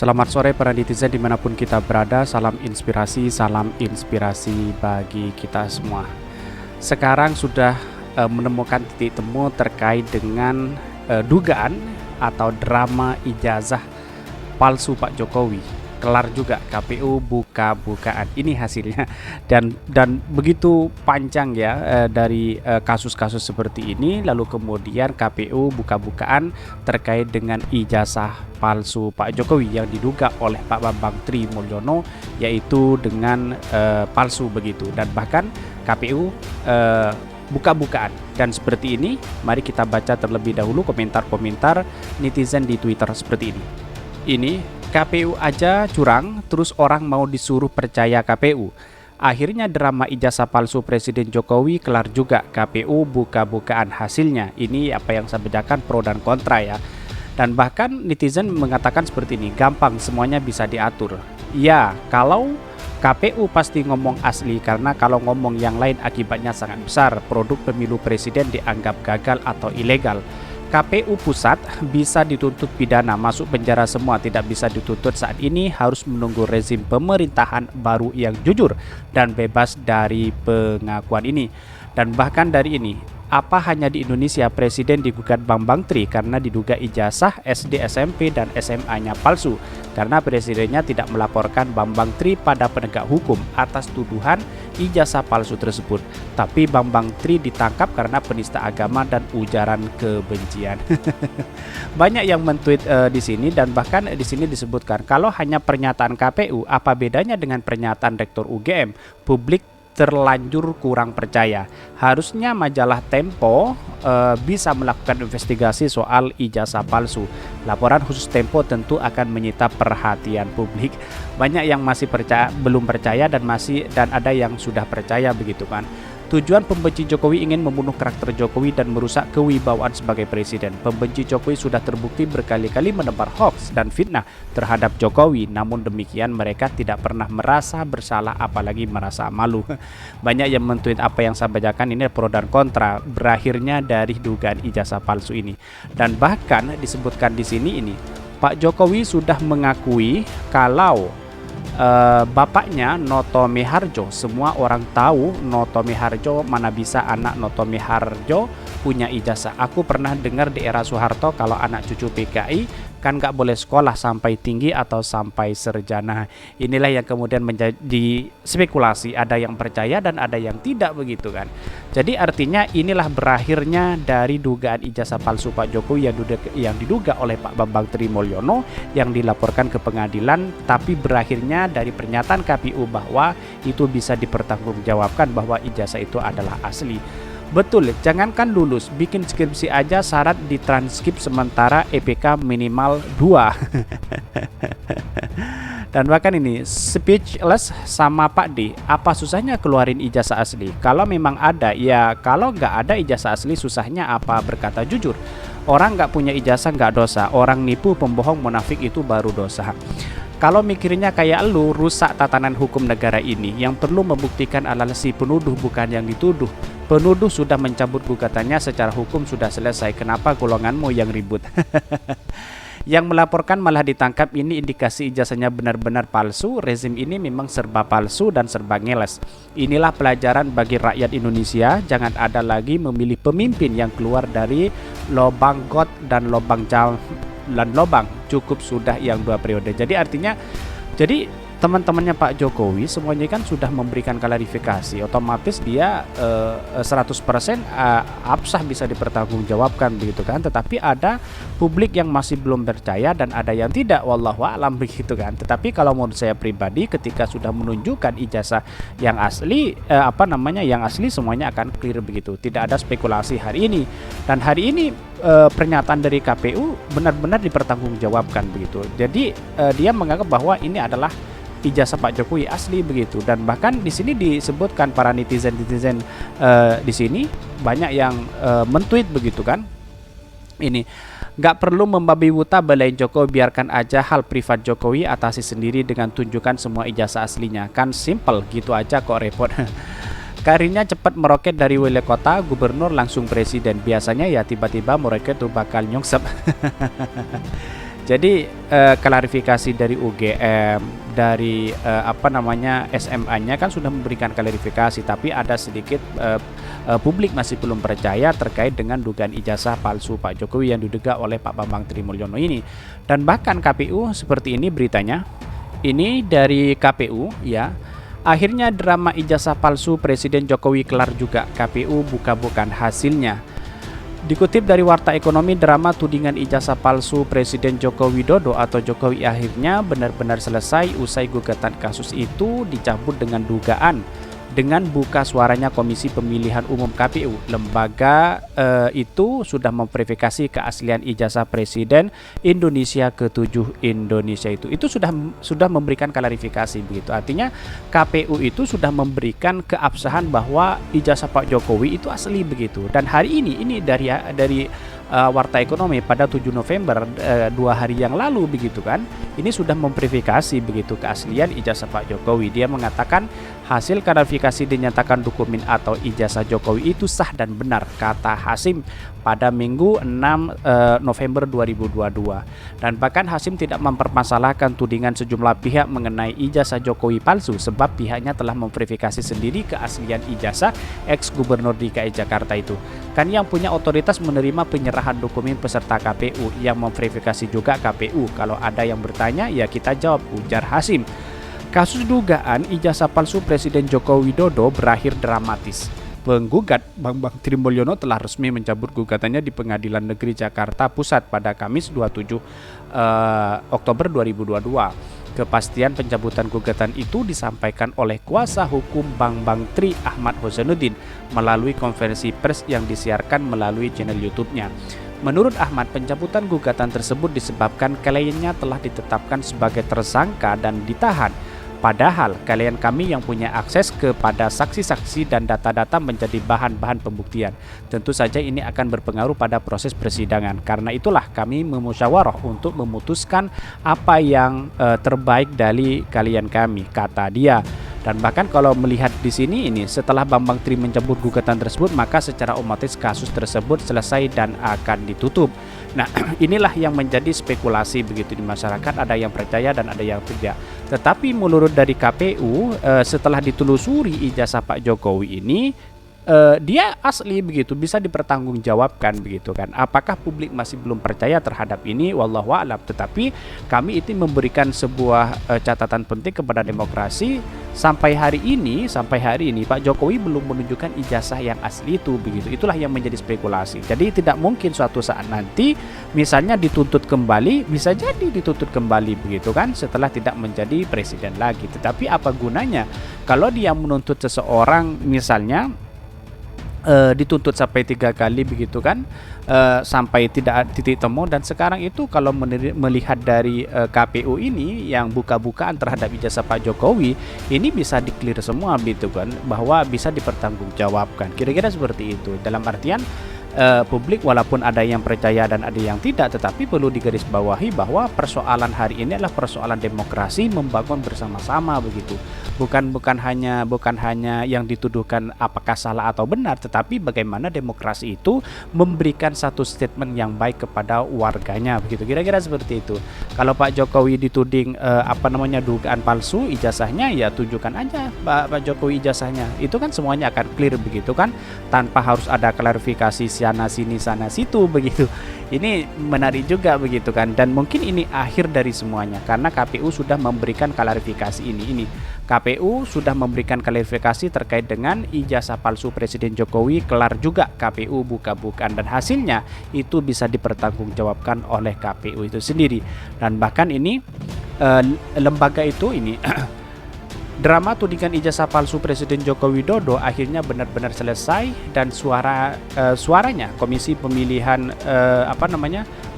Selamat sore para netizen dimanapun kita berada, salam inspirasi bagi kita semua. Sekarang sudah menemukan titik temu terkait dengan dugaan atau drama ijazah palsu Pak Jokowi. Kelar juga KPU buka-bukaan. Ini hasilnya dan begitu panjang ya dari kasus-kasus seperti ini. Lalu kemudian KPU buka-bukaan terkait dengan ijazah palsu Pak Jokowi yang diduga oleh Pak Bambang Trimulyono, yaitu dengan palsu begitu. Dan bahkan KPU buka-bukaan. Dan seperti ini, mari kita baca terlebih dahulu komentar-komentar netizen di Twitter seperti ini. Ini KPU aja curang, terus orang mau disuruh percaya KPU. Akhirnya drama ijazah palsu Presiden Jokowi kelar juga, KPU buka-bukaan hasilnya. Ini apa yang saya bacakan, pro dan kontra ya. Dan bahkan netizen mengatakan seperti ini, gampang semuanya bisa diatur. Ya, kalau KPU pasti ngomong asli, karena kalau ngomong yang lain akibatnya sangat besar. Produk pemilu presiden dianggap gagal atau ilegal. KPU pusat bisa dituntut pidana, masuk penjara semua, tidak bisa dituntut saat ini, harus menunggu rezim pemerintahan baru yang jujur dan bebas dari pengakuan ini. Dan bahkan dari ini, apa hanya di Indonesia Presiden digugat Bambang Tri karena diduga ijazah SD, SMP, dan SMA-nya palsu, karena presidennya tidak melaporkan Bambang Tri pada penegak hukum atas tuduhan ijazah palsu tersebut. Tapi Bambang Tri ditangkap karena penista agama dan ujaran kebencian. Banyak yang mentweet di sini, dan bahkan di sini disebutkan kalau hanya pernyataan KPU, apa bedanya dengan pernyataan Rektor UGM? Publik terlanjur kurang percaya. Harusnya majalah Tempo bisa melakukan investigasi soal ijazah palsu. Laporan khusus Tempo tentu akan menyita perhatian publik. Banyak yang masih belum percaya dan ada yang sudah percaya begitu kan. Tujuan pembenci Jokowi ingin membunuh karakter Jokowi dan merusak kewibawaan sebagai presiden. Pembenci Jokowi sudah terbukti berkali-kali menebar hoax dan fitnah terhadap Jokowi. Namun demikian mereka tidak pernah merasa bersalah, apalagi merasa malu. Banyak yang mentweet apa yang saya bacakan ini pro dan kontra berakhirnya dari dugaan ijazah palsu ini. Dan bahkan disebutkan di sini ini, Pak Jokowi sudah mengakui kalau bapaknya Noto Miharjo, semua orang tahu Noto Miharjo, mana bisa anak Noto Miharjo punya ijazah. Aku pernah dengar di era Soeharto kalau anak cucu PKI kan nggak boleh sekolah sampai tinggi atau sampai sarjana. Inilah yang kemudian menjadi spekulasi, ada yang percaya dan ada yang tidak begitu kan. Jadi artinya inilah berakhirnya dari dugaan ijazah palsu Pak Jokowi yang diduga oleh Pak Bambang Trimulyono yang dilaporkan ke pengadilan, tapi berakhirnya dari pernyataan KPU bahwa itu bisa dipertanggungjawabkan bahwa ijazah itu adalah asli. Betul, jangankan lulus, bikin skripsi aja syarat ditranskrip sementara EPK minimal 2. Dan bahkan ini speechless sama Pak D, apa susahnya keluarin ijazah asli? Kalau memang ada, ya kalau nggak ada ijazah asli susahnya apa berkata jujur? Orang nggak punya ijazah nggak dosa, orang nipu, pembohong, munafik itu baru dosa. Kalau mikirnya kayak lu, rusak tatanan hukum negara ini. Yang perlu membuktikan adalah si penuduh, bukan yang dituduh. Penuduh sudah mencabut gugatannya, secara hukum sudah selesai. Kenapa golonganmu yang ribut? Yang melaporkan malah ditangkap, ini indikasi ijazahnya benar-benar palsu. Rezim ini memang serba palsu dan serba ngeles. Inilah pelajaran bagi rakyat Indonesia. Jangan ada lagi memilih pemimpin yang keluar dari lobang got dan lobang cukup sudah yang 2 periode. Jadi artinya, jadi teman-temannya Pak Jokowi semuanya kan sudah memberikan klarifikasi, otomatis dia 100% absah bisa dipertanggungjawabkan begitu kan. Tetapi ada publik yang masih belum percaya dan ada yang tidak, wallahu a'lam begitu kan. Tetapi kalau menurut saya pribadi, ketika sudah menunjukkan ijazah yang asli, yang asli semuanya akan clear begitu. Tidak ada spekulasi hari ini. Dan hari ini pernyataan dari KPU benar-benar dipertanggungjawabkan begitu. Jadi dia menganggap bahwa ini adalah ijazah Pak Jokowi asli begitu. Dan bahkan di sini disebutkan para netizen di sini banyak yang mentweet begitu kan. Ini nggak perlu membabi buta belain Jokowi, biarkan aja hal privat Jokowi atasi sendiri dengan tunjukkan semua ijazah aslinya, kan simple gitu aja kok repot. Karirnya cepat meroket dari wali kota, gubernur, langsung presiden. Biasanya ya tiba-tiba meroket tuh bakal nyungsep. Jadi klarifikasi dari UGM, dari SMA-nya kan sudah memberikan klarifikasi, tapi ada sedikit publik masih belum percaya terkait dengan dugaan ijazah palsu Pak Jokowi yang diduga oleh Pak Bambang Trimulyono ini. Dan bahkan KPU seperti ini beritanya. Ini dari KPU ya. Akhirnya drama ijazah palsu Presiden Jokowi kelar juga. KPU buka-bukaan hasilnya. Dikutip dari Warta Ekonomi, drama tudingan ijazah palsu Presiden Joko Widodo atau Jokowi akhirnya benar-benar selesai usai gugatan kasus itu dicabut dengan dugaan dengan buka suaranya Komisi Pemilihan Umum KPU. Lembaga itu sudah memverifikasi keaslian ijazah Presiden Indonesia ke-7 Indonesia itu sudah memberikan klarifikasi begitu. Artinya KPU itu sudah memberikan keabsahan bahwa ijazah Pak Jokowi itu asli begitu. Dan hari ini dari Warta Ekonomi pada 7 November 2 hari yang lalu begitu kan, ini sudah memverifikasi begitu keaslian ijazah Pak Jokowi. Dia mengatakan hasil klarifikasi dinyatakan dokumen atau ijazah Jokowi itu sah dan benar, kata Hasim pada Minggu 6 November 2022. Dan bahkan Hasim tidak mempermasalahkan tudingan sejumlah pihak mengenai ijazah Jokowi palsu sebab pihaknya telah memverifikasi sendiri keaslian ijazah ex-gubernur DKI Jakarta itu. Kan yang punya otoritas menerima penyerahan dokumen peserta KPU, yang memverifikasi juga KPU. Kalau ada yang bertanya ya kita jawab, ujar Hasim. Kasus dugaan ijazah palsu Presiden Joko Widodo berakhir dramatis. Penggugat Bambang Trimulyono telah resmi mencabut gugatannya di Pengadilan Negeri Jakarta Pusat pada Kamis 27 Oktober 2022. Kepastian pencabutan gugatan itu disampaikan oleh kuasa hukum Bambang Tri Ahmad Husainuddin melalui konferensi pers yang disiarkan melalui channel YouTube-nya. Menurut Ahmad, pencabutan gugatan tersebut disebabkan kliennya telah ditetapkan sebagai tersangka dan ditahan. Padahal klien kami yang punya akses kepada saksi-saksi dan data-data menjadi bahan-bahan pembuktian. Tentu saja ini akan berpengaruh pada proses persidangan. Karena itulah kami memusyawarah untuk memutuskan apa yang terbaik dari klien kami, kata dia. Dan bahkan kalau melihat di sini ini, setelah Bambang Tri mencabut gugatan tersebut, maka secara otomatis kasus tersebut selesai dan akan ditutup. Nah, inilah yang menjadi spekulasi begitu di masyarakat, ada yang percaya dan ada yang tidak. Tetapi menurut dari KPU, setelah ditelusuri ijazah Pak Jokowi ini, dia asli begitu, bisa dipertanggungjawabkan begitu kan. Apakah publik masih belum percaya terhadap ini? Wallahu a'lam. Tetapi kami itu memberikan sebuah catatan penting kepada demokrasi. Sampai hari ini Pak Jokowi belum menunjukkan ijazah yang asli itu begitu. Itulah yang menjadi spekulasi. Jadi tidak mungkin suatu saat nanti misalnya dituntut kembali, bisa jadi dituntut kembali begitu kan setelah tidak menjadi presiden lagi. Tetapi apa gunanya kalau dia menuntut seseorang misalnya dituntut sampai 3 kali begitu kan, sampai tidak titik temu. Dan sekarang itu kalau melihat dari KPU ini yang buka-bukaan terhadap ijazah Pak Jokowi ini bisa di-clear semua gitu kan, bahwa bisa dipertanggungjawabkan, kira-kira seperti itu. Dalam artian publik walaupun ada yang percaya dan ada yang tidak, tetapi perlu digarisbawahi bahwa persoalan hari ini adalah persoalan demokrasi membangun bersama-sama begitu. Bukan hanya yang dituduhkan apakah salah atau benar, tetapi bagaimana demokrasi itu memberikan satu statement yang baik kepada warganya begitu. Kira-kira seperti itu. Kalau Pak Jokowi dituding dugaan palsu ijazahnya, ya tunjukkan aja Pak Jokowi ijazahnya. Itu kan semuanya akan clear begitu kan, tanpa harus ada klarifikasi sana sini sana situ begitu. Ini menarik juga begitu kan, dan mungkin ini akhir dari semuanya karena KPU sudah memberikan klarifikasi ini. KPU sudah memberikan klarifikasi terkait dengan ijazah palsu Presiden Jokowi, kelar juga KPU buka-bukaan, dan hasilnya itu bisa dipertanggungjawabkan oleh KPU itu sendiri. Dan bahkan ini lembaga itu ini drama tudingan ijazah palsu Presiden Joko Widodo akhirnya benar-benar selesai, dan suaranya Komisi Pemilihan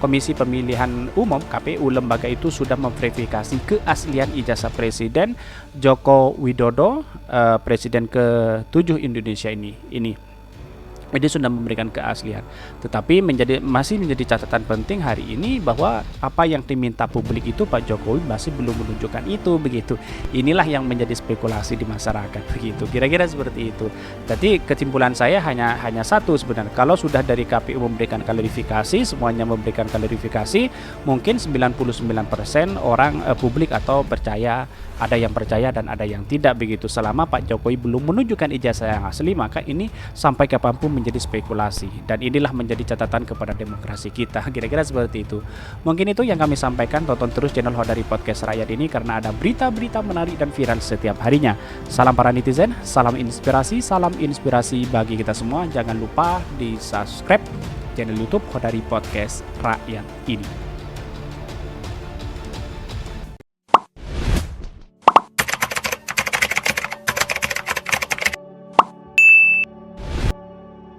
Komisi Pemilihan Umum KPU, lembaga itu sudah memverifikasi keaslian ijazah Presiden Joko Widodo, Presiden ke-7 Indonesia ini. Ini sudah memberikan keaslian. Tetapi masih menjadi catatan penting hari ini bahwa apa yang diminta publik itu Pak Jokowi masih belum menunjukkan itu begitu. Inilah yang menjadi spekulasi di masyarakat begitu. Kira-kira seperti itu. Jadi kesimpulan saya hanya satu sebenarnya. Kalau sudah dari KPU memberikan klarifikasi, semuanya memberikan klarifikasi, mungkin 99% orang publik atau percaya, ada yang percaya dan ada yang tidak begitu. Selama Pak Jokowi belum menunjukkan ijazah yang asli, maka ini sampai kapanpun menjadi spekulasi, dan inilah menjadi catatan kepada demokrasi kita. Kira-kira seperti itu. Mungkin itu yang kami sampaikan. Tonton terus channel Hodari Podcast Rakyat ini karena ada berita-berita menarik dan viral setiap harinya. Salam para netizen, salam inspirasi bagi kita semua. Jangan lupa di subscribe channel YouTube Hodari Podcast Rakyat ini.